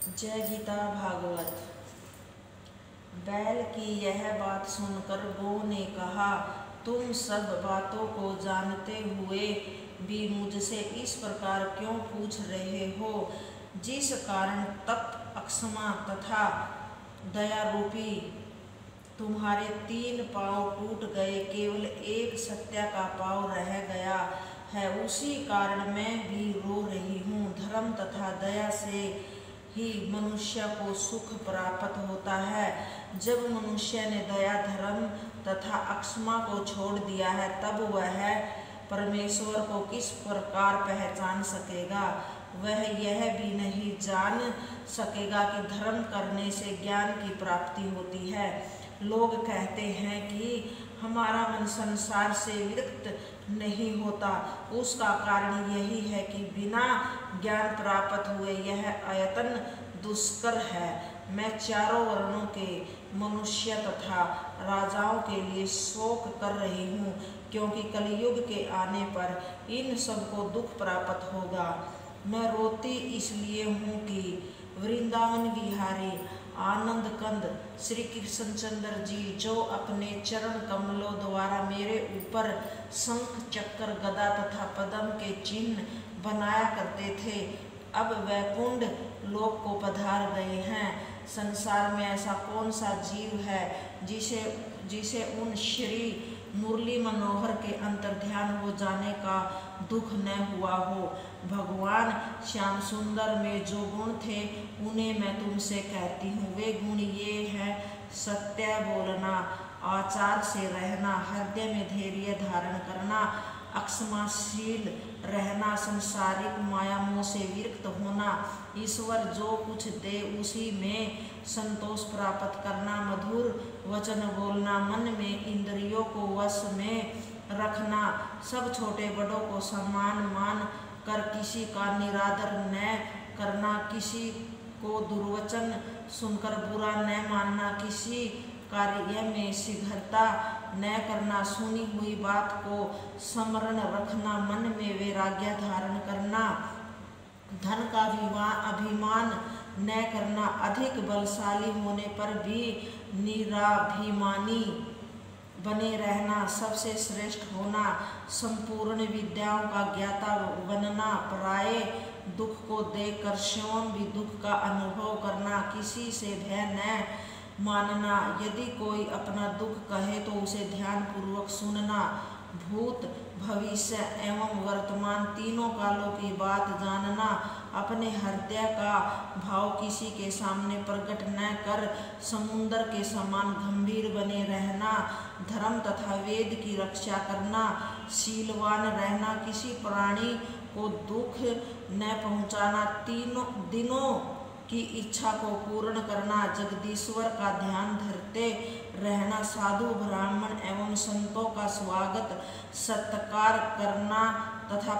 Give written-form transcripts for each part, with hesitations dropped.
जय गीता भागवत। बैल की यह बात सुनकर गौ ने कहा, तुम सब बातों को जानते हुए भी मुझसे इस प्रकार क्यों पूछ रहे हो? जिस कारण तप, अक्षमा तथा दया रूपी तुम्हारे 3 पाँव टूट गए, केवल एक सत्या का पाँव रह गया है, उसी कारण मैं भी रो रही हूँ। धर्म तथा दया से ही मनुष्य को सुख प्राप्त होता है। जब मनुष्य ने दया, धर्म तथा अक्षमा को छोड़ दिया है, तब वह परमेश्वर को किस प्रकार पहचान सकेगा? वह यह भी नहीं जान सकेगा कि धर्म करने से ज्ञान की प्राप्ति होती है। लोग कहते हैं कि हमारा मन संसार से विरक्त नहीं होता। उसका कारण यही है कि बिना ज्ञान प्राप्त हुए यह आयतन दुष्कर है। मैं चारों वर्णों के मनुष्य तथा राजाओं के लिए शोक कर रही हूँ, क्योंकि कलयुग के आने पर इन सबको दुख प्राप्त होगा। मैं रोती इसलिए हूँ कि वृंदावन विहारी आनंद कंद श्री कृष्णचंद्र जी, जो अपने चरण कमलों द्वारा मेरे ऊपर शंख, चक्र, गदा तथा पद्म के चिन्ह बनाया करते थे, अब वैकुंठ लोक को पधार गए हैं। संसार में ऐसा कौन सा जीव है जिसे उन श्री मुरली मनोहर के अंतर्ध्यान हो जाने का दुख न हुआ हो? भगवान श्याम सुंदर में जो गुण थे, उन्हें मैं तुमसे कहती हूँ। वे गुण ये हैं: सत्य बोलना, आचार से रहना, हृदय में धैर्य धारण करना, अक्षमाशील रहना, संसारिक माया मोह से विरक्त होना, ईश्वर जो कुछ दे उसी में संतोष प्राप्त करना, मधुर वचन बोलना, मन में इंद्रियों को वश में रखना, सब छोटे बड़ों को सम्मान मान कर किसी का निरादर न करना, किसी को दुर्वचन सुनकर बुरा न मानना, किसी कार्य में शीघ्रता न करना, सुनी हुई बात को स्मरण रखना, मन में वैराग्य धारण करना, धन का अभिमान न करना, अधिक बलशाली होने पर भी निराभिमानी बने रहना, सबसे श्रेष्ठ होना, संपूर्ण विद्याओं का ज्ञाता बनना, पराये दुख को देखकर स्वयं भी दुख का अनुभव करना, किसी से भय न मानना, यदि कोई अपना दुख कहे तो उसे ध्यान पूर्वक सुनना, भूत, भविष्य एवं वर्तमान तीनों कालों की बात जानना, अपने हृदय का भाव किसी के सामने प्रकट न कर समुद्र के समान गंभीर बने रहना, धर्म तथा वेद की रक्षा करना, शीलवान रहना, किसी प्राणी को दुख न पहुंचाना, तीनों दिनों की इच्छा को पूर्ण करना, जगदीश्वर का ध्यान धरते रहना, साधु ब्राह्मण एवं संतों का स्वागत सत्कार करना तथा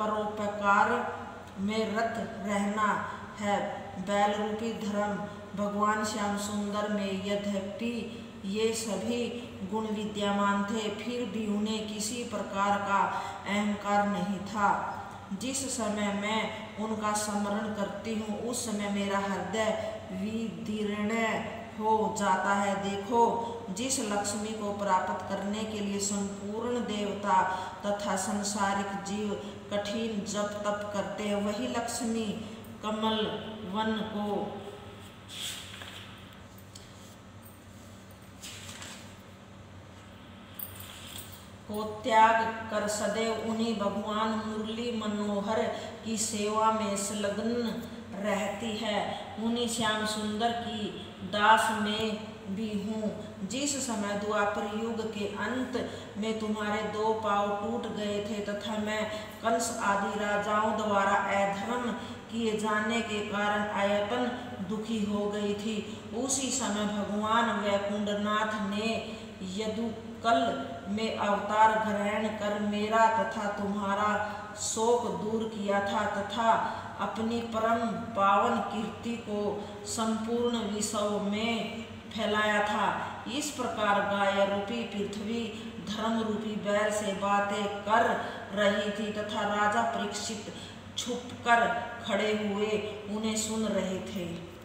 परोपकार में रत रहना है बैल रूपी धर्म। भगवान श्याम सुंदर में यद्यपि ये सभी गुण विद्यमान थे, फिर भी उन्हें किसी प्रकार का अहंकार नहीं था। जिस समय मैं उनका स्मरण करती हूँ, उस समय मेरा हृदय विदीर्ण हो जाता है। देखो, जिस लक्ष्मी को प्राप्त करने के लिए संपूर्ण देवता तथा संसारिक जीव कठिन जप तप करते हैं, वही लक्ष्मी कमल वन को त्याग कर सदैव उन्हीं भगवान मुरली मनोहर की सेवा में संलग्न रहती है। उन्हीं श्याम सुंदर की दास में भी हूँ। जिस समय द्वापर युग के अंत में तुम्हारे 2 पाँव टूट गए थे तथा मैं कंस आदि राजाओं द्वारा अधर्म किए जाने के कारण आयतन दुखी हो गई थी, उसी समय भगवान वैकुंठनाथ ने यदुकल में अवतार ग्रहण कर मेरा तथा तुम्हारा शोक दूर किया था तथा अपनी परम पावन कीर्ति को संपूर्ण विश्व में फैलाया था। इस प्रकार गाय रूपी पृथ्वी धर्म रूपी बैल से बातें कर रही थी तथा राजा परीक्षित छुपकर खड़े हुए उन्हें सुन सुन रहे थे।